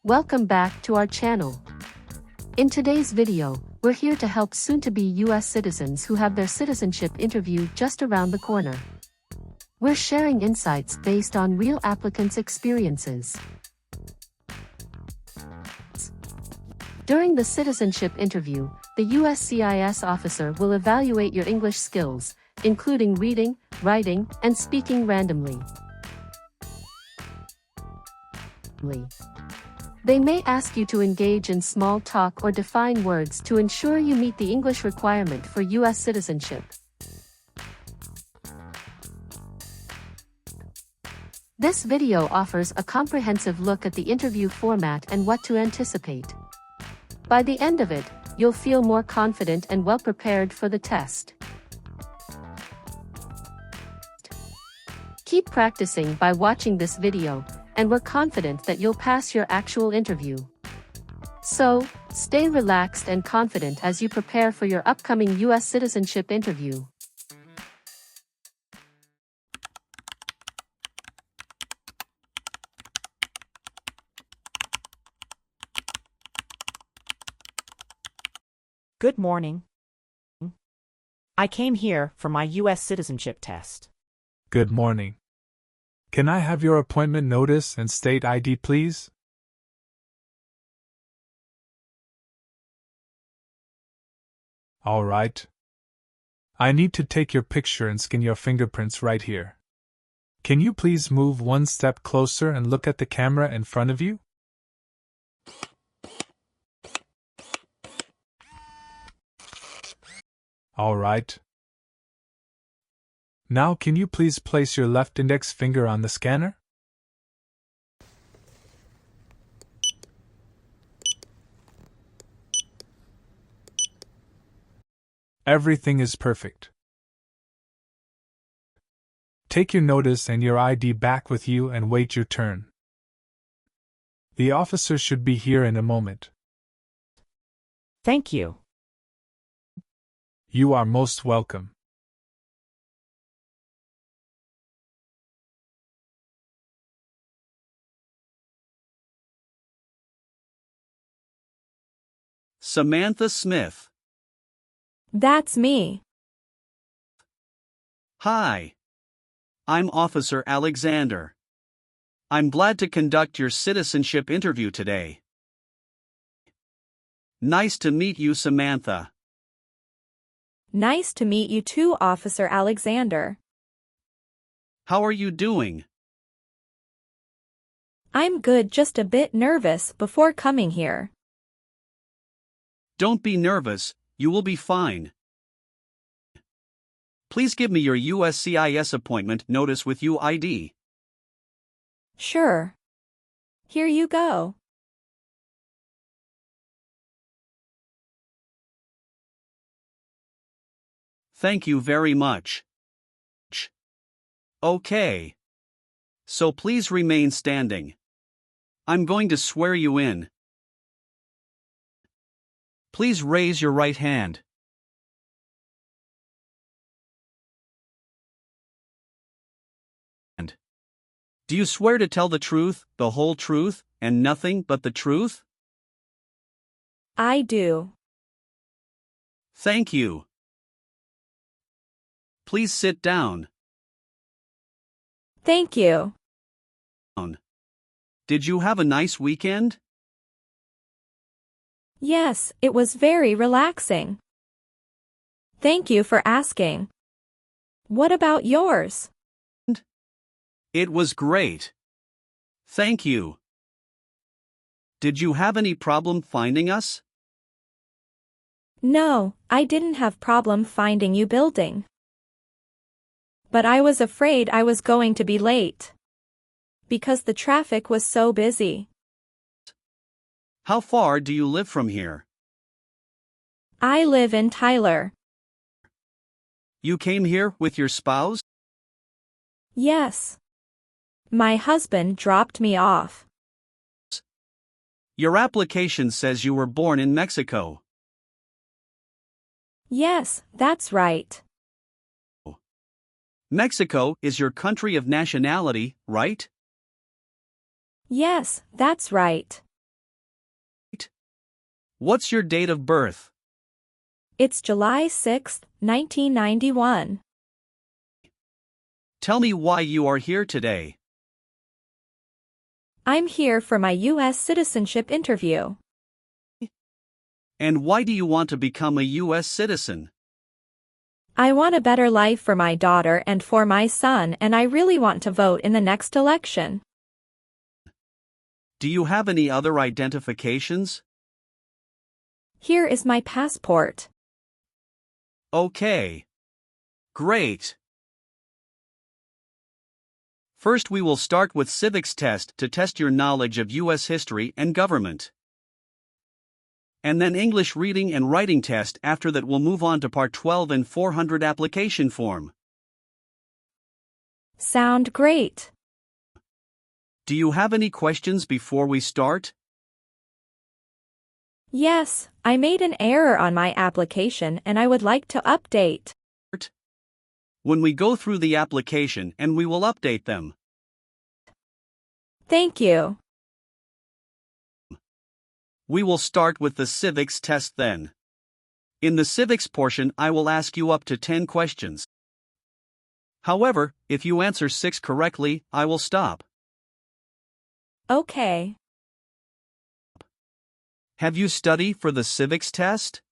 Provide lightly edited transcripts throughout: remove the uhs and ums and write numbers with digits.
Welcome back to our channel. In today's video, we're here to help soon-to-be US citizens who have their citizenship interview just around the corner. We're sharing insights based on real applicants' experiences. During the citizenship interview, the USCIS officer will evaluate your English skills, including reading, writing, and speaking randomly. They may ask you to engage in small talk or define words to ensure you meet the English requirement for US citizenship. This video offers a comprehensive look at the interview format and what to anticipate. By the end of it, you'll feel more confident and well prepared for the test. Keep practicing by watching this video, and we're confident that you'll pass your actual interview. So, stay relaxed and confident as you prepare for your upcoming US citizenship interview. Good morning. I came here for my U.S. citizenship test. Good morning. Can I have your appointment notice and state ID, please? All right. I need to take your picture and scan your fingerprints right here. Can you please move one step closer and look at the camera in front of you? All right. Now can you please place your left index finger on the scanner? Everything is perfect. Take your notice and your ID back with you and wait your turn. The officer should be here in a moment. Thank you. You are most welcome. Samantha Smith. That's me. Hi. I'm Officer Alexander. I'm glad to conduct your citizenship interview today. Nice to meet you, Samantha. Nice to meet you too, Officer Alexander. How are you doing? I'm good, just a bit nervous before coming here. Don't be nervous, you will be fine. Please give me your USCIS appointment notice with UID. Sure. Here you go. Thank you very much. Okay. So please remain standing. I'm going to swear you in. Please raise your right hand. Do you swear to tell the truth, the whole truth, and nothing but the truth? I do. Thank you. Please sit down. Thank you. Did you have a nice weekend? Yes, it was very relaxing. Thank you for asking. What about yours? It was great. Thank you. Did you have any problem finding us? No, I didn't have problem finding you building. But I was afraid I was going to be late. Because the traffic was so busy. How far do you live from here? I live in Tyler. You came here with your spouse? Yes. My husband dropped me off. Your application says you were born in Mexico. Yes, that's right. Mexico is your country of nationality, right? Yes, that's right. What's your date of birth? It's July 6, 1991. Tell me why you are here today. I'm here for my U.S. citizenship interview. And why do you want to become a U.S. citizen? I want a better life for my daughter and for my son, and I really want to vote in the next election. Do you have any other identifications? Here is my passport. Okay. Great. First we will start with Civics test to test your knowledge of U.S. history and government. And then English reading and writing test. After that we'll move on to Part 12 and N-400 application form. Sound great. Do you have any questions before we start? Yes, I made an error on my application and I would like to update. When we go through the application and we will update them. Thank you. We will start with the civics test then. In the civics portion I will ask you up to 10 questions. However, if you answer 6 correctly, I will stop. Okay. Have you studied for the civics test?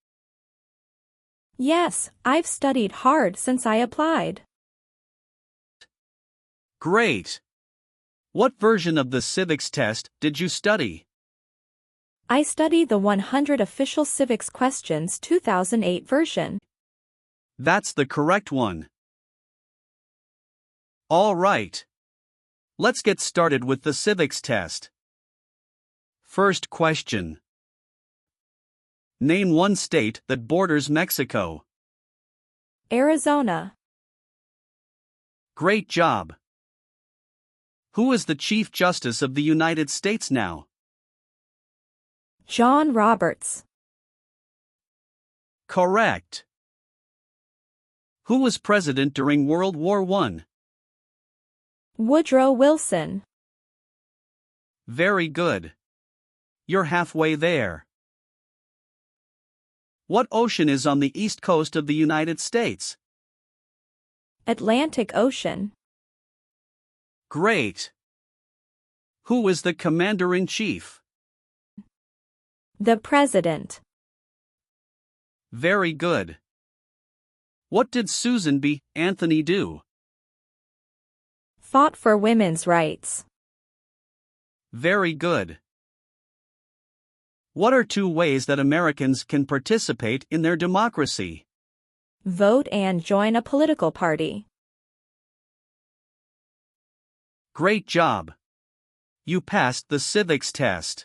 Yes, I've studied hard since I applied. Great. What version of the civics test did you study? I studied the 100 Official Civics Questions 2008 version. That's the correct one. All right. Let's get started with the civics test. First question. Name one state that borders Mexico. Arizona. Great job. Who is the Chief Justice of the United States now? John Roberts. Correct. Who was president during World War I? Woodrow Wilson. Very good. You're halfway there. What ocean is on the east coast of the United States? Atlantic Ocean. Great. Who is the Commander-in-Chief? The President. Very good. What did Susan B. Anthony do? Fought for women's rights. Very good. What are 2 ways that Americans can participate in their democracy? Vote and join a political party. Great job. You passed the civics test.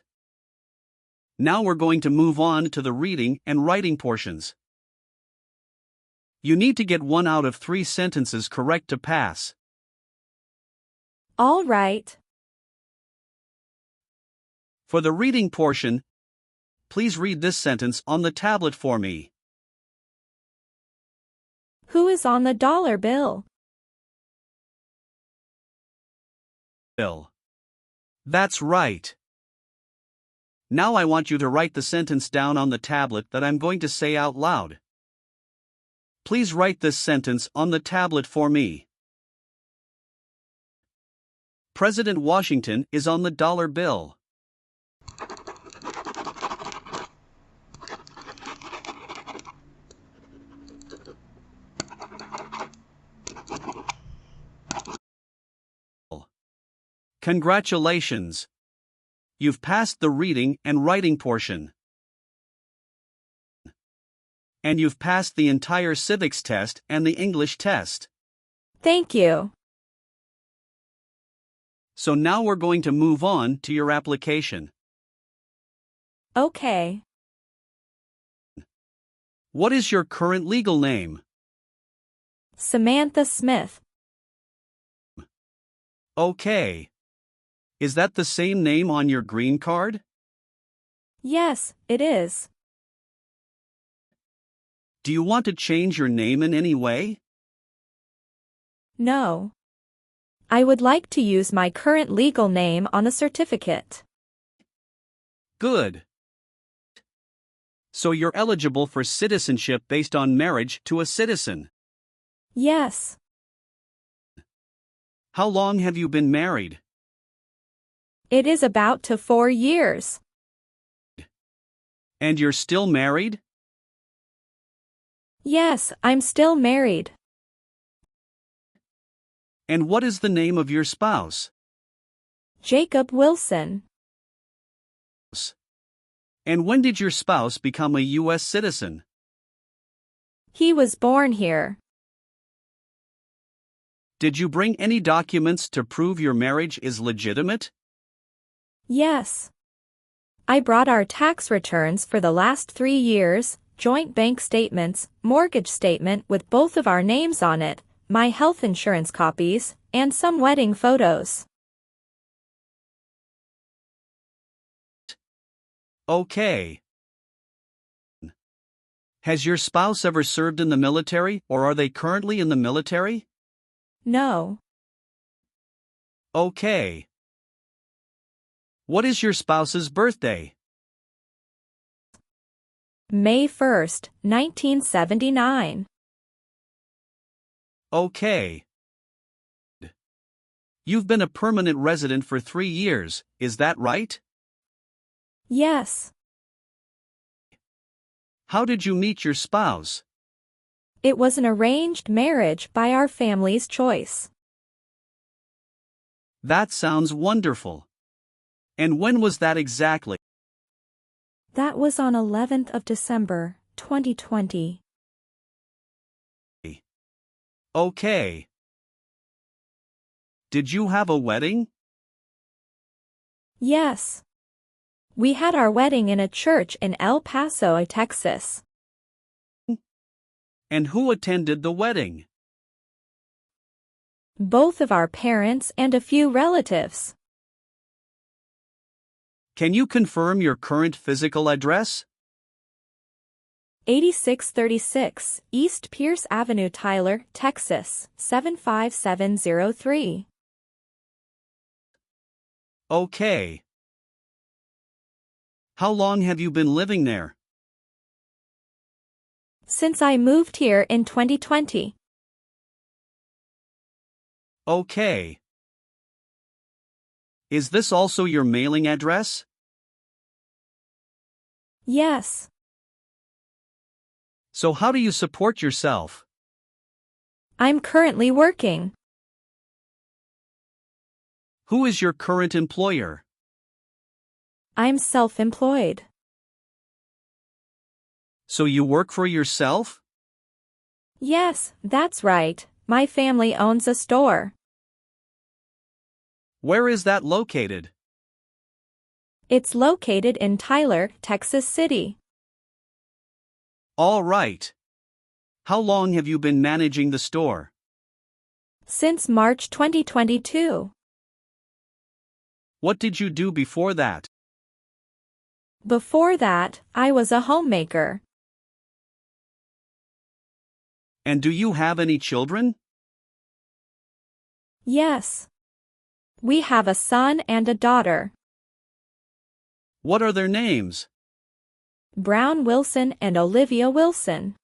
Now we're going to move on to the reading and writing portions. You need to get 1 out of 3 sentences correct to pass. All right. For the reading portion, please read this sentence on the tablet for me. Who is on the dollar bill? Bill. That's right. Now I want you to write the sentence down on the tablet that I'm going to say out loud. Please write this sentence on the tablet for me. President Washington is on the dollar bill. Congratulations! You've passed the reading and writing portion. And you've passed the entire civics test and the English test. Thank you. So now we're going to move on to your application. Okay. What is your current legal name? Samantha Smith. Okay. Is that the same name on your green card? Yes, it is. Do you want to change your name in any way? No. I would like to use my current legal name on the certificate. Good. So you're eligible for citizenship based on marriage to a citizen. Yes. How long have you been married? It is about to 4 years. And you're still married? Yes, I'm still married. And what is the name of your spouse? Jacob Wilson. And when did your spouse become a U.S. citizen? He was born here. Did you bring any documents to prove your marriage is legitimate? Yes. I brought our tax returns for the last 3 years, joint bank statements, mortgage statement with both of our names on it, my health insurance copies, and some wedding photos. Okay. Has your spouse ever served in the military, or are they currently in the military? No. Okay. What is your spouse's birthday? May 1st, 1979. Okay. You've been a permanent resident for 3 years, is that right? Yes. How did you meet your spouse? It was an arranged marriage by our family's choice. That sounds wonderful. And when was that exactly? That was on 11th of December, 2020. Okay. Did you have a wedding? Yes. We had our wedding in a church in El Paso, Texas. And who attended the wedding? Both of our parents and a few relatives. Can you confirm your current physical address? 8636 East Pierce Avenue, Tyler, Texas, 75703. Okay. How long have you been living there? Since I moved here in 2020. Okay. Is this also your mailing address? Yes. So how do you support yourself? I'm currently working. Who is your current employer? I'm self-employed. So you work for yourself? Yes, that's right. My family owns a store. Where is that located? It's located in Tyler, Texas City. All right. How long have you been managing the store? Since March 2022. What did you do before that? Before that, I was a homemaker. And do you have any children? Yes. We have a son and a daughter. What are their names? Brown Wilson and Olivia Wilson.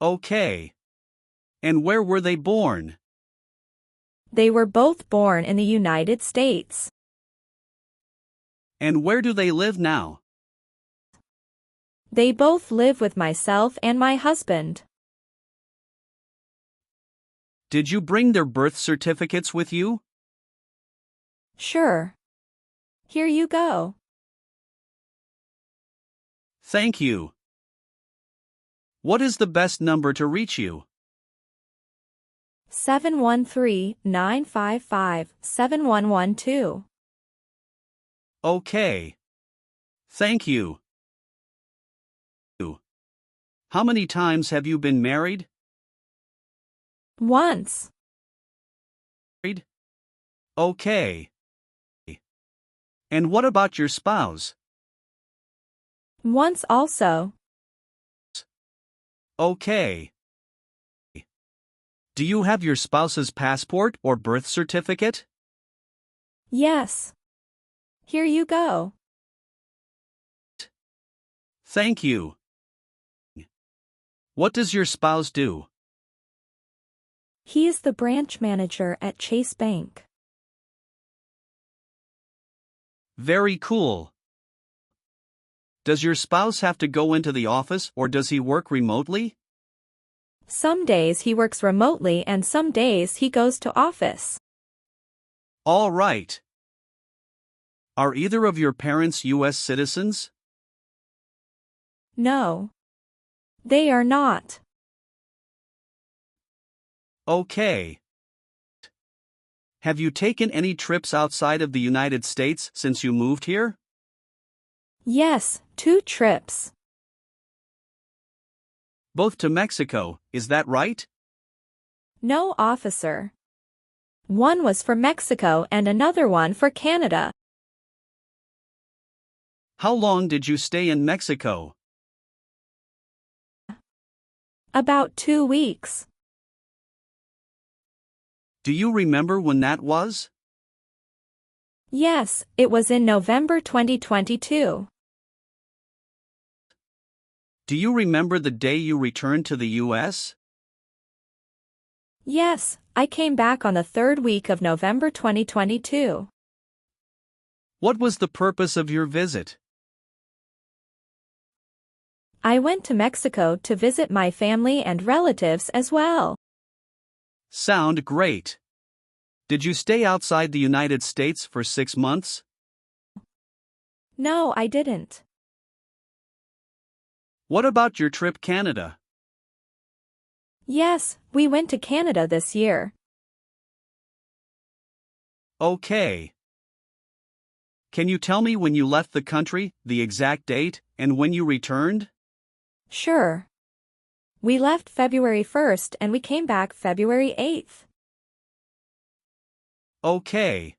Okay. And where were they born? They were both born in the United States. And where do they live now? They both live with myself and my husband. Did you bring their birth certificates with you? Sure. Here you go. Thank you. What is the best number to reach you? 713-955-7112. Okay. Thank you. How many times have you been married? Once. Okay. And what about your spouse? Once also. Okay. Do you have your spouse's passport or birth certificate? Yes. Here you go. Thank you. What does your spouse do? He is the branch manager at Chase Bank. Very cool. Does your spouse have to go into the office or does he work remotely? Some days he works remotely and some days he goes to office. All right. Are either of your parents U.S. citizens? No. They are not. Okay. Have you taken any trips outside of the United States since you moved here? Yes, 2 trips. Both to Mexico, is that right? No, officer. One was for Mexico and another one for Canada. How long did you stay in Mexico? About 2 weeks. Do you remember when that was? Yes, it was in November 2022. Do you remember the day you returned to the U.S.? Yes, I came back on the 3rd week of November 2022. What was the purpose of your visit? I went to Mexico to visit my family and relatives as well. Sound great. Did you stay outside the United States for 6 months? No, I didn't. What about your trip Canada? Yes, we went to Canada this year. Okay. Can you tell me when you left the country, the exact date, and when you returned? Sure. We left February 1st and we came back February 8th. Okay.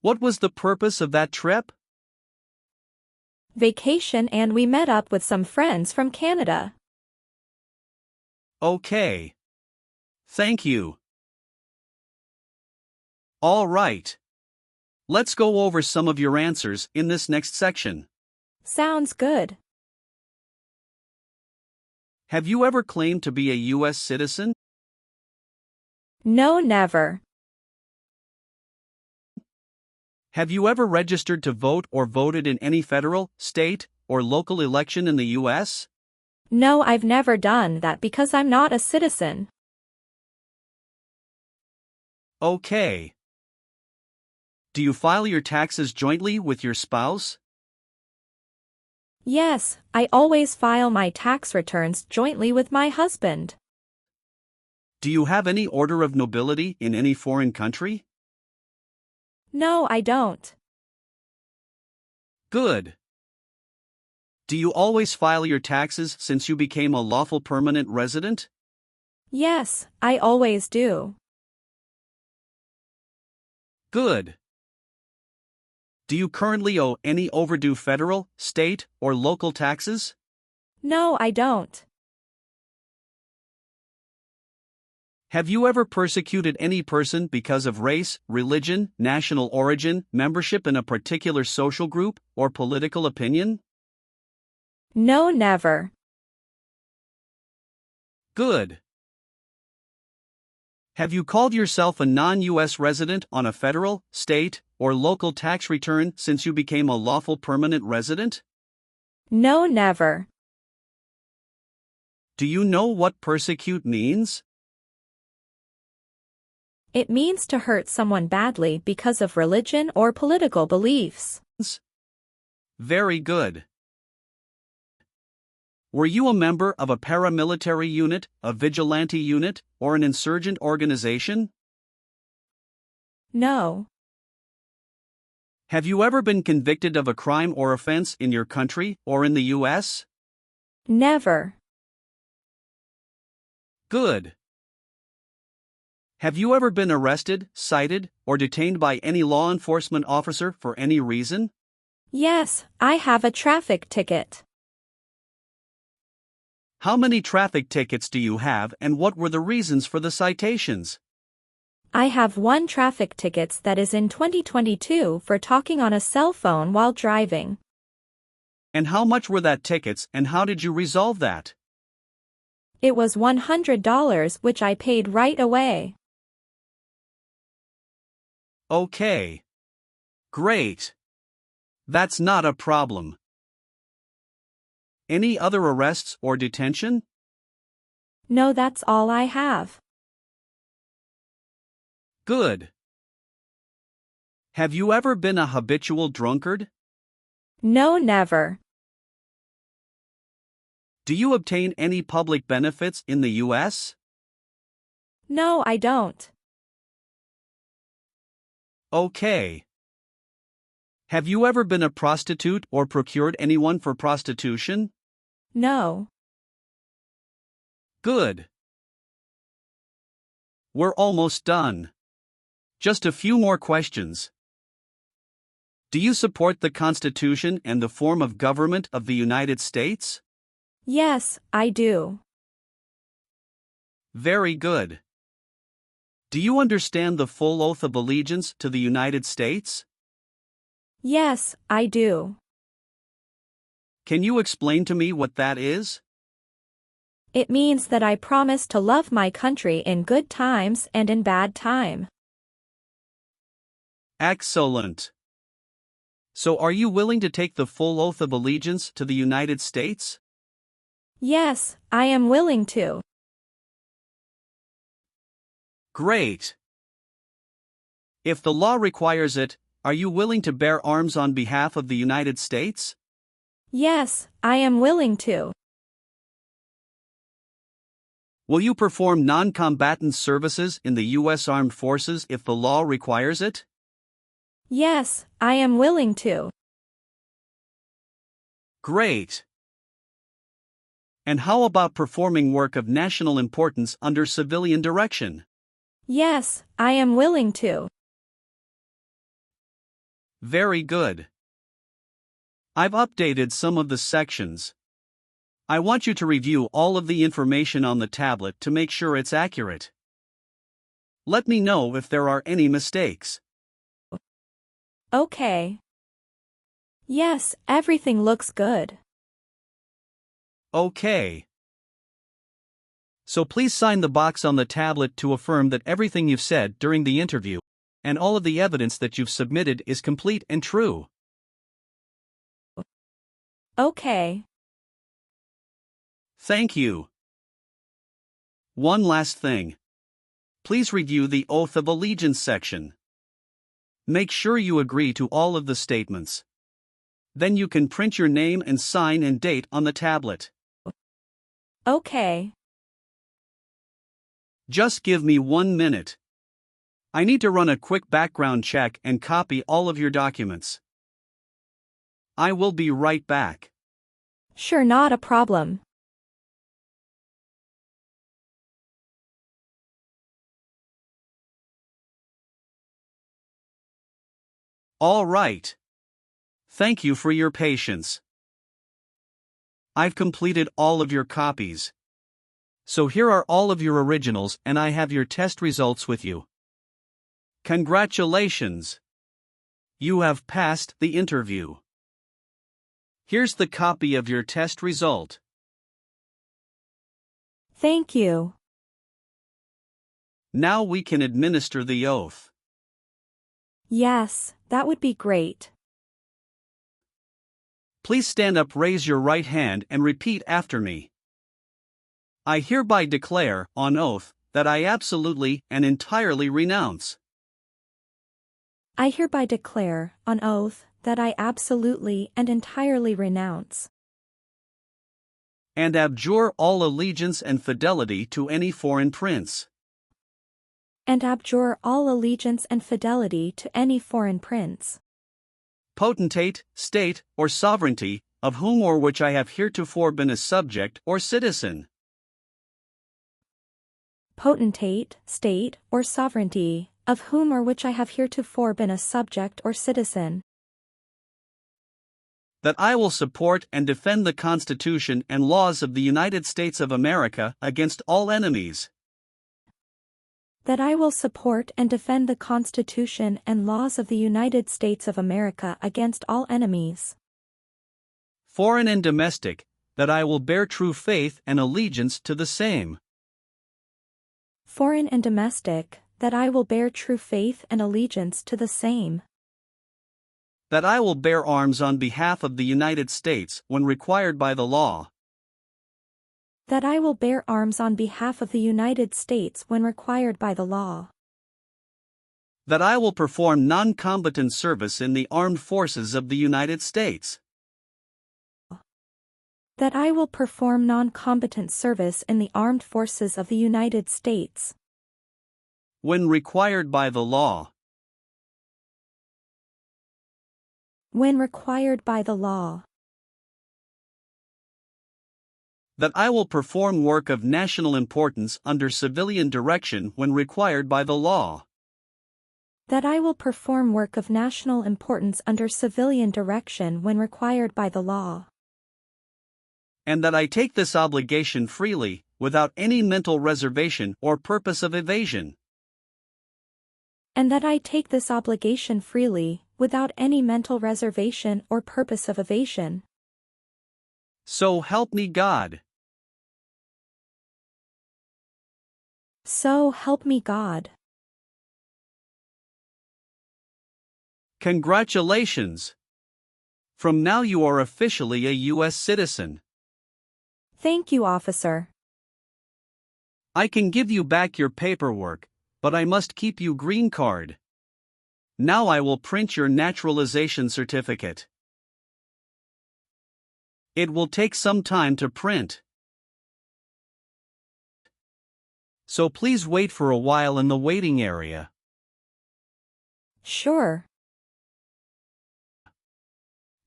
What was the purpose of that trip? Vacation, and we met up with some friends from Canada. Okay. Thank you. All right. Let's go over some of your answers in this next section. Sounds good. Have you ever claimed to be a U.S. citizen? No, never. Have you ever registered to vote or voted in any federal, state, or local election in the U.S.? No, I've never done that because I'm not a citizen. Okay. Do you file your taxes jointly with your spouse? Yes, I always file my tax returns jointly with my husband. Do you have any order of nobility in any foreign country? No, I don't. Good. Do you always file your taxes since you became a lawful permanent resident? Yes, I always do. Good. Do you currently owe any overdue federal, state, or local taxes? No, I don't. Have you ever persecuted any person because of race, religion, national origin, membership in a particular social group, or political opinion? No, never. Good. Have you called yourself a non-U.S. resident on a federal, state, or local tax return since you became a lawful permanent resident? No, never. Do you know what persecute means? It means to hurt someone badly because of religion or political beliefs. Very good. Were you a member of a paramilitary unit, a vigilante unit, or an insurgent organization? No. Have you ever been convicted of a crime or offense in your country or in the U.S.? Never. Good. Have you ever been arrested, cited, or detained by any law enforcement officer for any reason? Yes, I have a traffic ticket. How many traffic tickets do you have and what were the reasons for the citations? I have 1 traffic ticket that is in 2022 for talking on a cell phone while driving. And how much were that tickets and how did you resolve that? It was $100 which I paid right away. Okay. Great. That's not a problem. Any other arrests or detention? No, that's all I have. Good. Have you ever been a habitual drunkard? No, never. Do you obtain any public benefits in the U.S.? No, I don't. Okay. Have you ever been a prostitute or procured anyone for prostitution? No. Good. We're almost done. Just a few more questions. Do you support the Constitution and the form of government of the United States? Yes, I do. Very good. Do you understand the full oath of allegiance to the United States? Yes, I do. Can you explain to me what that is? It means that I promise to love my country in good times and in bad time. Excellent. So are you willing to take the full oath of allegiance to the United States? Yes, I am willing to. Great. If the law requires it, are you willing to bear arms on behalf of the United States? Yes, I am willing to. Will you perform non-combatant services in the U.S. Armed Forces if the law requires it? Yes, I am willing to. Great. And how about performing work of national importance under civilian direction? Yes, I am willing to. Very good. I've updated some of the sections. I want you to review all of the information on the tablet to make sure it's accurate. Let me know if there are any mistakes. Okay. Yes, everything looks good. Okay. So please sign the box on the tablet to affirm that everything you've said during the interview and all of the evidence that you've submitted is complete and true. Okay. Thank you. One last thing. Please review the Oath of Allegiance section. Make sure you agree to all of the statements. Then you can print your name and sign and date on the tablet. Okay. Just give me 1 minute. I need to run a quick background check and copy all of your documents. I will be right back. Sure, not a problem. All right. Thank you for your patience. I've completed all of your copies. So here are all of your originals and I have your test results with you. Congratulations! You have passed the interview. Here's the copy of your test result. Thank you. Now we can administer the oath. Yes, that would be great. Please stand up, raise your right hand and repeat after me. I hereby declare, on oath, that I absolutely and entirely renounce. I hereby declare, on oath, that I absolutely and entirely renounce and abjure all allegiance and fidelity to any foreign prince, and abjure all allegiance and fidelity to any foreign prince, potentate, state, or sovereignty, of whom or which I have heretofore been a subject or citizen. Potentate, state, or sovereignty, of whom or which I have heretofore been a subject or citizen. That I will support and defend the Constitution and laws of the United States of America against all enemies. That I will support and defend the Constitution and laws of the United States of America against all enemies. foreign and domestic, that I will bear true faith and allegiance to the same. Foreign and domestic, that I will bear true faith and allegiance to the same. That I will bear arms on behalf of the United States when required by the law. That I will bear arms on behalf of the United States when required by the law. That I will perform non-combatant service in the armed forces of the United States. That I will perform non-combatant service in the armed forces of the United States. When required by the law. When required by the law. That I will perform work of national importance under civilian direction when required by the law. That I will perform work of national importance under civilian direction when required by the law. And that I take this obligation freely, without any mental reservation or purpose of evasion. And that I take this obligation freely, without any mental reservation or purpose of evasion. So help me God. So help me God. Congratulations! From now you are officially a U.S. citizen. Thank you, officer. I can give you back your paperwork, but I must keep you green card. Now I will print your naturalization certificate. It will take some time to print. So please wait for a while in the waiting area. Sure.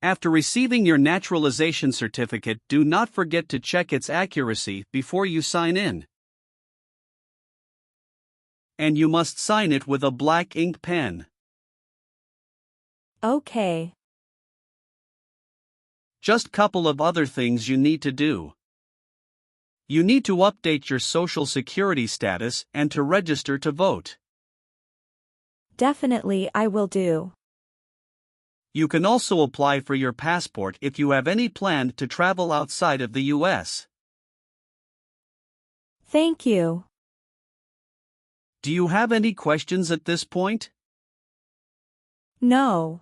After receiving your naturalization certificate, do not forget to check its accuracy before you sign in. And you must sign it with a black ink pen. Okay. Just couple of other things you need to do. You need to update your Social Security status and to register to vote. Definitely I will do. You can also apply for your passport if you have any plan to travel outside of the U.S. Thank you. Do you have any questions at this point? No.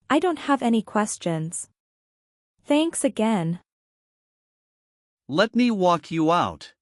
I don't have any questions. Thanks again. Let me walk you out.